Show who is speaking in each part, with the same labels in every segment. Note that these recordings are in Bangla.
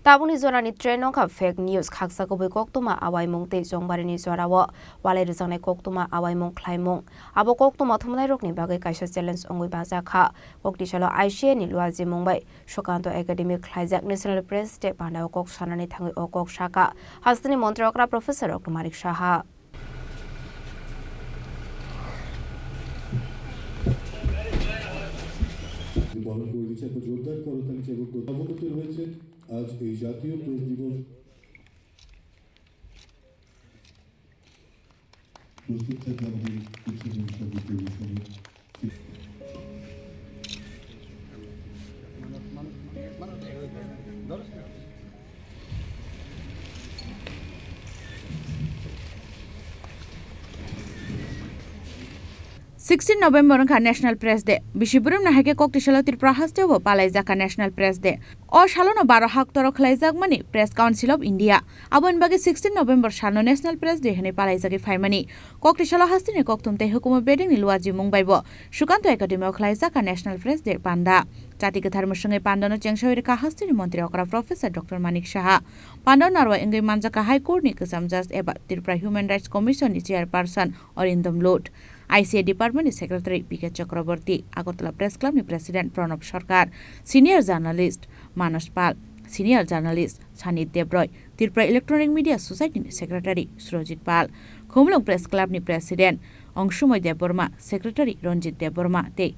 Speaker 1: Tabuni Zorani Treno ka fake news khaksa ko koktuma awai mong te jongbari ni zorawo wale rizane koktuma awai mong klaimong abo koktuma thumnai rokni bagai kaisa challenge ongoi baja kha kokti chalo ICA ni lwaji mongbai Shokanto Academic Khlaijak National Press Day pandao kok sanani thangai okok shaka hastani mantri okra Professor Dr. Manik Saha
Speaker 2: आज जातीय प्रेस दिवस प्रस्तुत থাকে আমাদের কিছু বিষয়
Speaker 3: 16 November ka National Press Day Bishiburum na hake kokti shalo Tripura haste bo palaijaka National Press Day o shalono 12 hak toro khlaijak mani Press Council of India abon bagi 16 November shalo National Press Day hene palaijaki faimani kokti shalo haste ne koktumte hukumo beding ni luaji mungbai bo Shukanto Academy of khlaijaka National Press Day panda জাতিকে ধর্মের সঙ্গে পান্ডানো চেংশাউরি কাহাস্তিনি মন্ত্রী অকরা প্রফেসর ডক্টর মানিক সাহা পান্ডানো নারওয়া এঙ্গৈ মানজাকা হাইকোর্ট নি কসাম জাজ এবা ত্রিপুরা হিউম্যান রাইটস কমিশন নি chairperson Arindam Lodh ICA department নি secretary P K Chakraborty Agartala press club নি president Pranab Sarkar senior journalist Manas Pal senior journalist Sanit Debroy Tripura electronic media society নি secretary Surajit Pal Khumlong press club নি প্রেসিডেন্ট অংশুময় দেববর্মা সেক্রেটারি রঞ্জিত দেববর্মা তে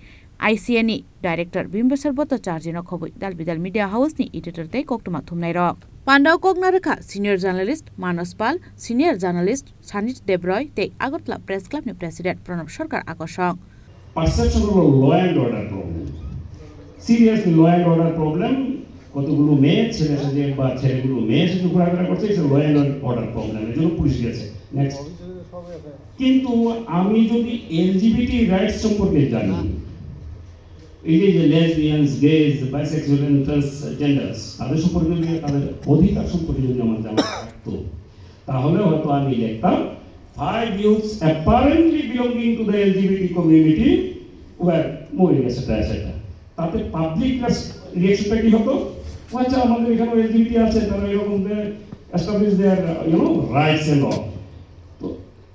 Speaker 3: ICA ni Director Bimbasar Boto Chargino Khoboi Dalbidal Media House ni editor tei koktuma thumnai rok Pandao Kognaraka Senior Journalist Manos Pal Senior Journalist Sanit Debroy tei Agotla Press Club ni President Pranab Sarkar akosong
Speaker 4: Perception of law and order problem Serious law and order problem কতগুলো মেয়ে ছেলে সাথে বা ছেলেগুলো মেয়ে সাথে ঘোরাফেরা করছে এটা ল অ্যান্ড অর্ডার প্রবলেম এর জন্য পুলিশ গেছে নেক্সট কিন্তু আমি যদি এলজিবিটি রাইটস সম্পর্কে জানি এই যে লেসবিয়ানস গেজ বাইসেক্সুয়াল এন্ড ট্রান্সজেন্ডার্স তাদের সম্পর্কে যদি তাদের অধিকার সম্পর্কে যদি আমার জানা থাকতো তাহলে হয়তো আমি লিখতাম 5 youths apparently belonging to the LGBT community were moving etc. তাতে পাবলিক রিঅ্যাকশনটা কি হতো আচ্ছা আমাদের এখানে এলজিবিটি আছে তারা এরকম establish their rights and all তো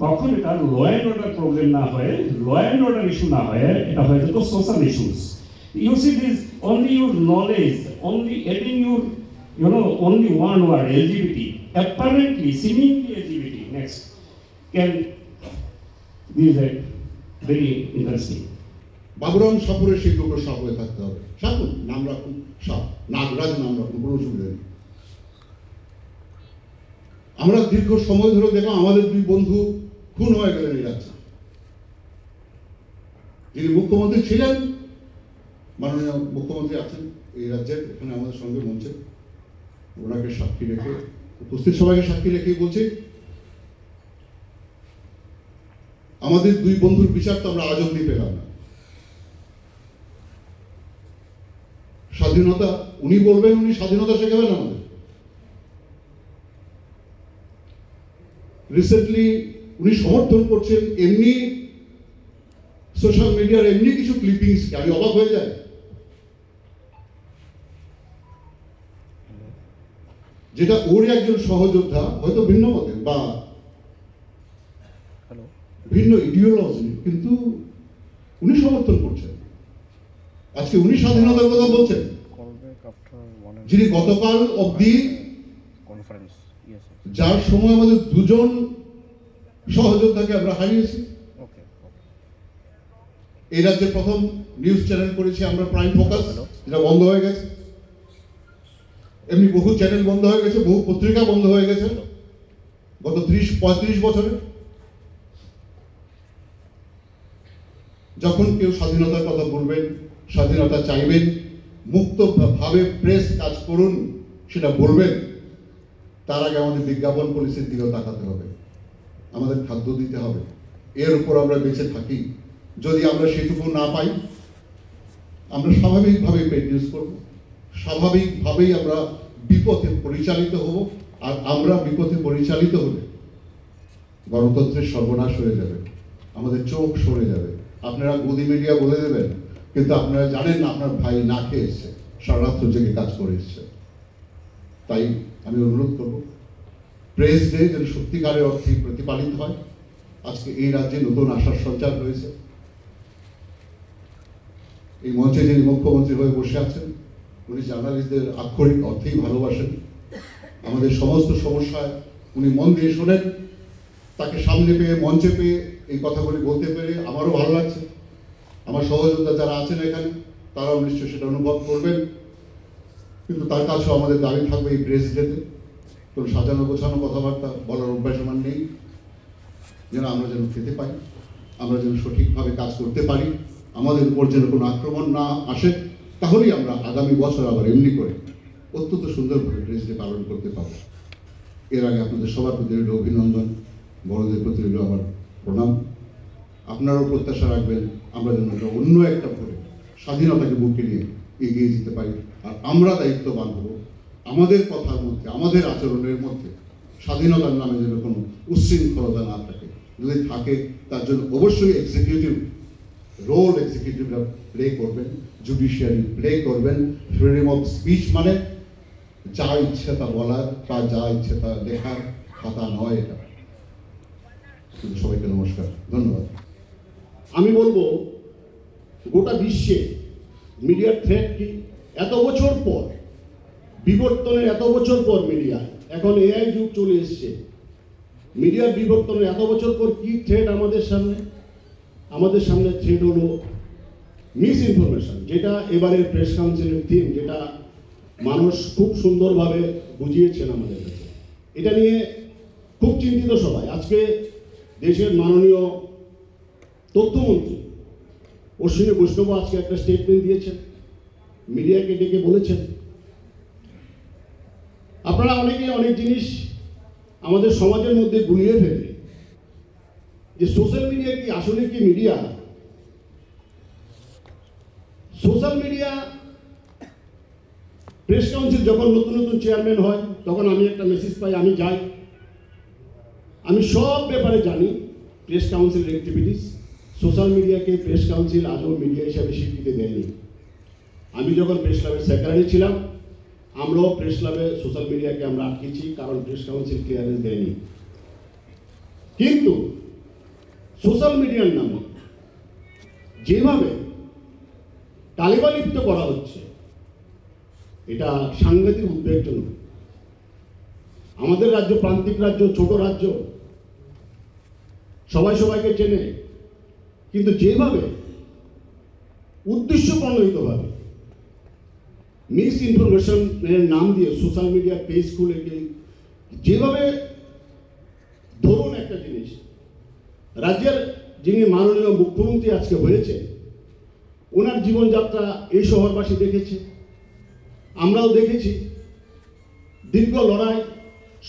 Speaker 4: তখন এটা ল অ্যান্ড অর্ডার প্রবলেম না হয় ল অ্যান্ড অর্ডার ইস্যু না হয় এটা হয়ে যেত social issues you see this only your knowledge only adding your only one word LGBT apparently seemingly LGBT next can this is a very interesting
Speaker 2: Baburam সাপুরের সেই লোক সাপ হয়ে থাকতে হবে সাপুর নাম রাখুন সাপ নাগরাজ নাম রাখুন কোনো অসুবিধা নেই আমরা দীর্ঘ সময় ধরে দেখলাম আমাদের দুই বন্ধু খুন হয়ে গেলেন এই রাজ্যে যিনি মুখ্যমন্ত্রী ছিলেন মাননীয় মুখ্যমন্ত্রী আছেন এই রাজ্যের এখানে আমাদের সঙ্গে মঞ্চে ওনাকে সাক্ষী রেখে উপস্থিত সবাইকে সাক্ষী রেখে বলছি আমাদের দুই বন্ধুর বিচার তো আমরা আজ অব্দি পেলাম না স্বাধীনতা উনি বলবেন উনি স্বাধীনতা শেখাবেন আমাদের রিসেন্টলি উনি সমর্থন করছেন এমনি সোশ্যাল মিডিয়ার এমনি কিছু ক্লিপিংস আমি অবাক হয়ে যায় যেটা ওর একজন সহযোদ্ধা হয়তো ভিন্ন মতের বা ভিন্ন ইডিওলজি কিন্তু উনি সমর্থন করছেন আজকে উনি স্বাধীনতার কথা বলছেন যিনি গতকাল অবধি যার সময় আমাদের দুজন সহযোদ্ধাকে আমরা হারিয়েছি এই রাজ্যের প্রথম নিউজ চ্যানেল করেছি আমরা প্রাইম ফোকাস যেটা বন্ধ হয়ে গেছে এমনি বহু চ্যানেল বন্ধ হয়ে গেছে বহু পত্রিকা বন্ধ হয়ে গেছে গত 30-35 বছরে যখন কেউ স্বাধীনতার কথা বলবেন স্বাধীনতা চাইবেন মুক্তভাবে প্রেস কাজ করুন সেটা বলবেন তার আগে আমাদের বিজ্ঞাপন পলিসির দিকেও তাকাতে হবে আমাদের খাদ্য দিতে হবে এর উপর আমরা বেঁচে থাকি যদি আমরা সেটুকু না পাই আমরা স্বাভাবিকভাবে পেড নিউজ করব স্বাভাবিকভাবেই আমরা বিপথে পরিচালিত হব আর আমরা বিপথে পরিচালিত হলে গণতন্ত্রের সর্বনাশ হয়ে যাবে আমাদের চোখ সরে যাবে আপনারা গদি মিডিয়া বলে দেবেন কিন্তু আপনারা জানেন না আপনার ভাই না খেয়ে এসছে সারা রাত্র জেগে কাজ করে এসছে তাই আমি অনুরোধ করব প্রেস ডে যেন সত্যিকারের অর্থে প্রতিপালিত হয়। আজকে এই রাজ্যে নতুন আশার সঞ্চার হয়েছে। এই মঞ্চে যিনি মুখ্যমন্ত্রী হয়ে বসে আছেন উনি জার্নালিস্টদের আক্ষরিক অর্থেই ভালোবাসেন। আমাদের সমস্ত সমস্যায় উনি মন দিয়ে শোনেন। তাকে সামনে পেয়ে মঞ্চে পেয়ে এই কথাগুলি বলতে পেরে আমারও ভালো লাগছে। আমার সহযোদ্ধা যারা আছেন এখানে তারাও নিশ্চয়ই সেটা অনুভব করবেন। কিন্তু তার কাছেও আমাদের দাবি থাকবে এই প্রেস ডেতে কোনো সাজানো গোছানো কথাবার্তা বলার অভ্যাস আমার নেই, যেন আমরা যেন খেতে পাই, আমরা যেন সঠিকভাবে কাজ করতে পারি, আমাদের উপর যেন কোনো আক্রমণ না আসে। তাহলেই আমরা আগামী বছর আবার এমনি করে অত্যন্ত সুন্দরভাবে প্রেস ডে পালন করতে পারব। এর আগে আপনাদের সবার প্রতি রইল অভিনন্দন, বড়দের প্রতি রইল আমার প্রণাম। আপনারাও প্রত্যাশা রাখবেন আমরা যেন অন্য একটা ভোরে স্বাধীনতাকে বুকে নিয়ে এগিয়ে যেতে পারি। আর আমরা দায়িত্ববান হব আমাদের কথার মধ্যে, আমাদের আচরণের মধ্যে স্বাধীনতার নামে যেন কোনো উচ্ছৃঙ্খলতা না থাকে। যদি থাকে তার জন্য অবশ্যই এক্সিকিউটিভ রোল এক্সিকিউটিভরা প্লে করবেন, জুডিশিয়ারি প্লে করবেন। ফ্রিডম অফ স্পিচ মানে যা ইচ্ছে তা বলার বা যা ইচ্ছে তা লেখার খাতা নয় এটা। সবাইকে নমস্কার, ধন্যবাদ।
Speaker 5: আমি বলবো গোটা বিশ্বে মিডিয়ার থ্রেট কি, এত বছর পর বিবর্তনের, এত বছর পর মিডিয়া, এখন এআই যুগ চলে এসছে, মিডিয়ার বিবর্তনের এত বছর পর কি থ্রেট আমাদের সামনে? আমাদের সামনে থ্রেট হলো মিস ইনফরমেশন, যেটা এবারের প্রেস কাউন্সিলের থিম, যেটা মানুষ খুব সুন্দরভাবে বুঝিয়েছেন আমাদের কাছে। এটা নিয়ে খুব চিন্তিত সবাই। আজকে দেশের মাননীয় তথ্যমন্ত্রী অশ্বিনী বৈষ্ণব আজকে একটা স্টেটমেন্ট দিয়েছেন, মিডিয়াকে ডেকে বলেছেন আপনারা অনেকে অনেক জিনিস আমাদের সমাজের মধ্যে গুলিয়ে ফেলে, যে সোশ্যাল মিডিয়া কি আসলে কি media? Social media press council যখন নতুন নতুন চেয়ারম্যান হয় তখন আমি একটা মেসেজ পাই, আমি যাই, আমি সব ব্যাপারে জানি প্রেস কাউন্সিলের অ্যাক্টিভিটিস। সোশ্যাল মিডিয়াকে প্রেস কাউন্সিল আজও মিডিয়া হিসাবে স্বীকৃতি দেয়নি। আমি যখন প্রেস ক্লাবের সেক্রেটারি ছিলাম আমরাও প্রেস ক্লাবে সোশ্যাল মিডিয়াকে আমরা আটকেছি, কারণ প্রেস কাউন্সিল ক্লিয়ারেন্স দেয়নি। কিন্তু সোশ্যাল মিডিয়ার নামে যেভাবে তালিবালিপ্ত করা হচ্ছে এটা সাংঘাতিক উদ্বেগজনক। আমাদের রাজ্য প্রান্তিক রাজ্য, ছোট রাজ্য, সবাই সবাইকে চেনে, কিন্তু যেভাবে উদ্দেশ্য প্রণোদিতভাবে মিস ইনফরমেশনের নাম দিয়ে সোশ্যাল মিডিয়া পেজ খুলে যেভাবে, ধরুন একটা জিনিস, রাজ্যের যিনি মাননীয় মুখ্যমন্ত্রী আজকে হয়েছে ওনার জীবনযাত্রা এই শহরবাসী দেখেছে, আমরাও দেখেছি। দীর্ঘ লড়াই,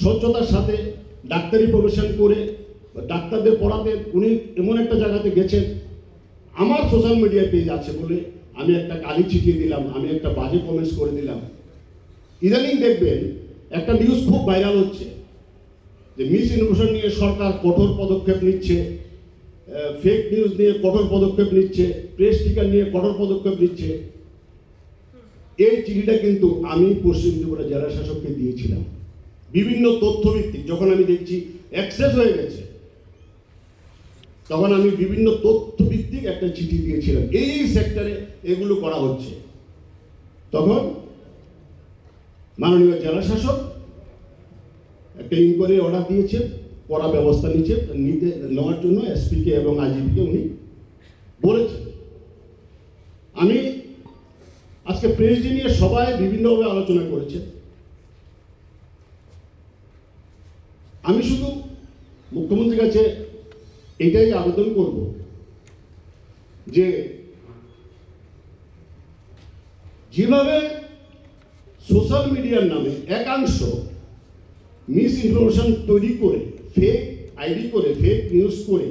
Speaker 5: স্বচ্ছতার সাথে ডাক্তারি প্রফেশন করে ডাক্তারদের পড়াতে উনি এমন একটা জায়গাতে গেছেন। আমার সোশ্যাল মিডিয়া পেজ আছে বলে আমি একটা গালি ছিটিয়ে দিলাম, আমি একটা বাজে কমেন্টস করে দিলাম। ইদানিং দেখবেন একটা নিউজ খুব ভাইরাল হচ্ছে যে মিস ইনফরমেশন নিয়ে সরকার কঠোর পদক্ষেপ নিচ্ছে, ফেক নিউজ নিয়ে কঠোর পদক্ষেপ নিচ্ছে, প্রেস স্টিকার নিয়ে কঠোর পদক্ষেপ নিচ্ছে। এই চিঠিটা কিন্তু আমি পশ্চিম ত্রিপুরা জেলা শাসককে দিয়েছিলাম। বিভিন্ন তথ্যভিত্তিক, যখন আমি দেখছি অ্যাক্সেস হয়ে গেছে তখন আমি বিভিন্ন তথ্যভিত্তিক একটা চিঠি দিয়েছিলাম, এই সেক্টরে এগুলো করা হচ্ছে। তখন মাননীয় জেলা শাসক একটা ইনকোয়ারি অর্ডার দিয়েছে, কড়া ব্যবস্থা নেওয়ার জন্য এসপিকে এবং আইজিপিকে উনি বলেছেন। আমি আজকে প্রেস ডে নিয়ে সবাই বিভিন্নভাবে আলোচনা করেছে। আমি শুধু মুখ্যমন্ত্রীর কাছে এটাই আবেদন করব যে যেভাবে সোশ্যাল মিডিয়ার নামে একাংশ মিস ইনফরমেশন তৈরি করে, ফেক আইডি করে, ফেক নিউজ করে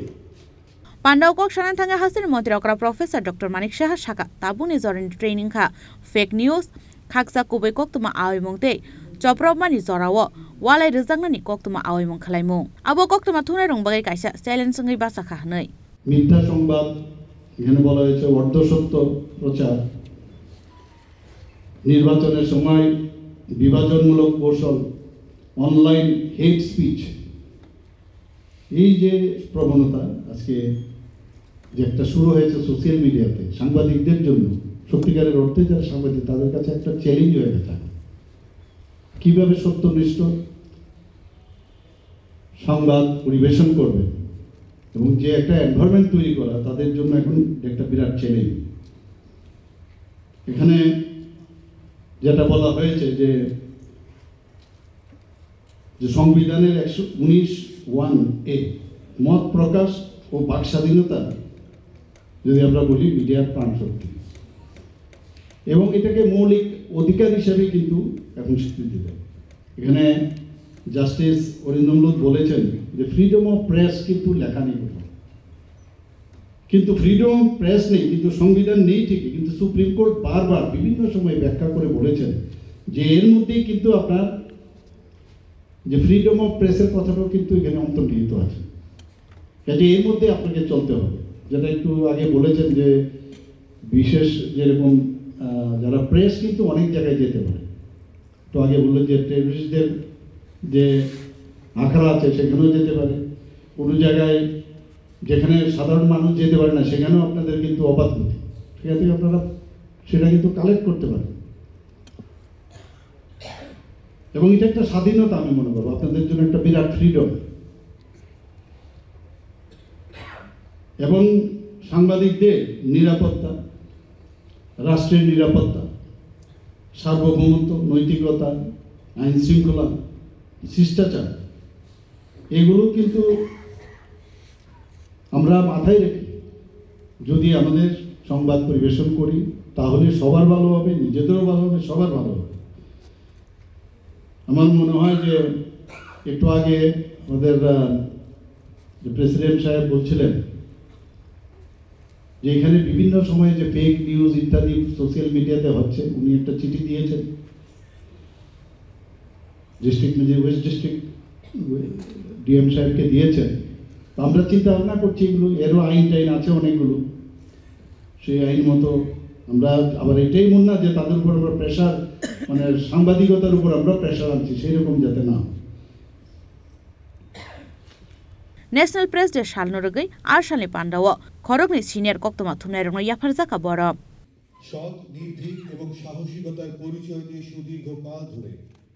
Speaker 3: Pandaukok shanan thanga hasil mantri okra Professor Dr. Manik Shah Shaka tabuni zorin training kha fake news khaksa kubai kok tuma awi mongte choprop mani zorawo walai rejangnani kok tuma awi mong khlaimung abo kok tuma thunai rong bagai kaisa challenge sangai basa kha nei
Speaker 5: মিথ্যা সংবাদ, এখানে বলা হয়েছে অর্ধসত্য প্রচার, নির্বাচনের সময় বিভাজনমূলক কৌশল, অনলাইন হেট স্পিচ, এই যে প্রবণতা আজকে যে একটা শুরু হয়েছে সোশ্যাল মিডিয়াতে সাংবাদিকদের জন্য, সত্যিকারের অর্থে যারা সাংবাদিক তাদের কাছে একটা চ্যালেঞ্জ হয়ে গেছে। কীভাবে সত্যনিষ্ঠ সংবাদ পরিবেশন করবে এবং যে একটা এনভায়রনমেন্ট তৈরি করা তাদের জন্য এখন একটা বিরাট চ্যালেঞ্জ। এখানে যেটা বলা হয়েছে যে সংবিধানের 119(1)(a) মত প্রকাশ ও বাক স্বাধীনতা যদি আমরা বলি মিডিয়ার প্রাণশক্তি, এবং এটাকে মৌলিক অধিকার হিসেবে কিন্তু এখন স্বীকৃতি দেয়। এখানে জাস্টিস অরিন্দম বলেছেন যে ফ্রিডম অফ প্রেস কিন্তু লেখা নেই কোথাও, কিন্তু ফ্রিডম অফ প্রেস নেই, কিন্তু সংবিধান নেই ঠিকই, কিন্তু সুপ্রিম কোর্ট বারবার বিভিন্ন সময় ব্যাখ্যা করে বলেছেন যে এর মধ্যেই কিন্তু আপনার যে ফ্রিডম অফ প্রেসের কথাটাও কিন্তু এখানে অন্তর্নিহিত আছে, কাজে এর মধ্যে আপনাকে চলতে হবে। যেটা একটু আগে বলেছেন যে বিশেষ যেরকম যারা প্রেস কিন্তু অনেক জায়গায় যেতে পারে, তো আগে বললেন যে টেররিস্টদের যে আখড়া আছে সেখানেও যেতে পারে, কোনো জায়গায় যেখানে সাধারণ মানুষ যেতে পারে না সেখানেও আপনাদের কিন্তু অবাধ গতি, সেখান থেকে আপনারা সেটা কিন্তু কালেক্ট করতে পারেন, এবং এটা একটা স্বাধীনতা আমি মনে করবো আপনাদের জন্য একটা বিরাট ফ্রিডম। এবং সাংবাদিকদের নিরাপত্তা, রাষ্ট্রের নিরাপত্তা, সার্বভৌমত্ব, নৈতিকতা, আইন শৃঙ্খলা, শিষ্টাচার, এগুলো কিন্তু আমরা মাথায় রেখে যদি আমাদের সংবাদ পরিবেশন করি তাহলে সবার ভালো হবে, নিজেদেরও ভালো হবে, সবার ভালো হবে। আমার মনে হয় যে একটু আগে আমাদের প্রেসিডেন্ট সাহেব বলছিলেন যে এখানে বিভিন্ন সময়ে যে ফেক নিউজ ইত্যাদি সোশ্যাল মিডিয়াতে হচ্ছে, উনি একটা চিঠি দিয়েছেন ডিস্ট্রিক্ট ওয়েস্ট ডিস্ট্রিক্ট ডিএম সাহেবকে দিয়েছেন। আমরা চিন্তা ভাবনা করছি এগুলো, এরও আইন টাইন আছে অনেকগুলো, সেই আইন মতো আমরা আবার এটাই মনে না যে তাদের উপর আমরা প্রেশার, মানে সাংবাদিকতার উপর আমরা প্রেশার আনছি, সেই রকম যাতে না।
Speaker 3: नेशनल प्रेस डे साल्नु रगै आरसालनि पाण्डाव खरगनि सिनियर कक्तमा थुमनाय रङ याफार जाका बर
Speaker 6: সৎ, নির্ভীক এবং সাহসিকতার পরিচয় দিয়ে সুদীর্ঘকাল ধরে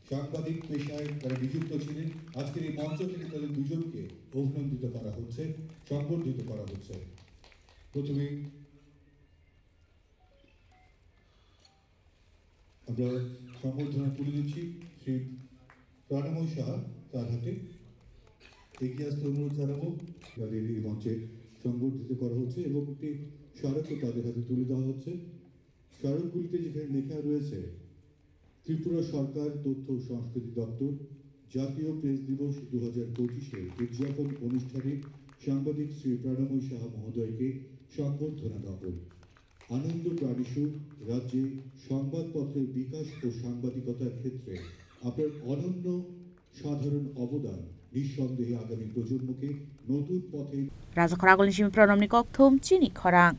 Speaker 6: সাংবাদিক পেশায় তারা নিযুক্ত ছিলেন। আজকের এই মঞ্চ থেকে তাদের দুজনকে অভিনন্দিত করা হচ্ছে, সংবর্ধিত করা হচ্ছে। প্রথমে আমরা সংবর্ধনা তুলে দিচ্ছি শ্রী প্রাণময় সাহা, তার হাতে এগিয়ে আসতে অনুরোধ জানাবো। তাদের এই মঞ্চে সংবর্ধিত করা হচ্ছে এবং একটি স্মারকও তাদের হাতে তুলে দেওয়া হচ্ছে। স্মারকগুলিতে যেখানে লেখা রয়েছে ত্রিপুরা সরকার তথ্য ও সংস্কৃতি দপ্তর জাতীয় প্রেস দিবস 2025 উদযাপন অনুষ্ঠানে সাংবাদিক শ্রী প্রাণময় সাহা মহোদয়কে সংবর্ধনা জ্ঞাপন। আনন্দ প্রাণীসুর রাজ্যে সংবাদপত্রের বিকাশ ও সাংবাদিকতার ক্ষেত্রে আপনার অনন্য সাধারণ অবদান নিঃসন্দেহে আগামী প্রজন্মকে নতুন পথে
Speaker 3: राजा खरागोलनि सिमी प्रणमनि कक्थुम चिनी खराङ।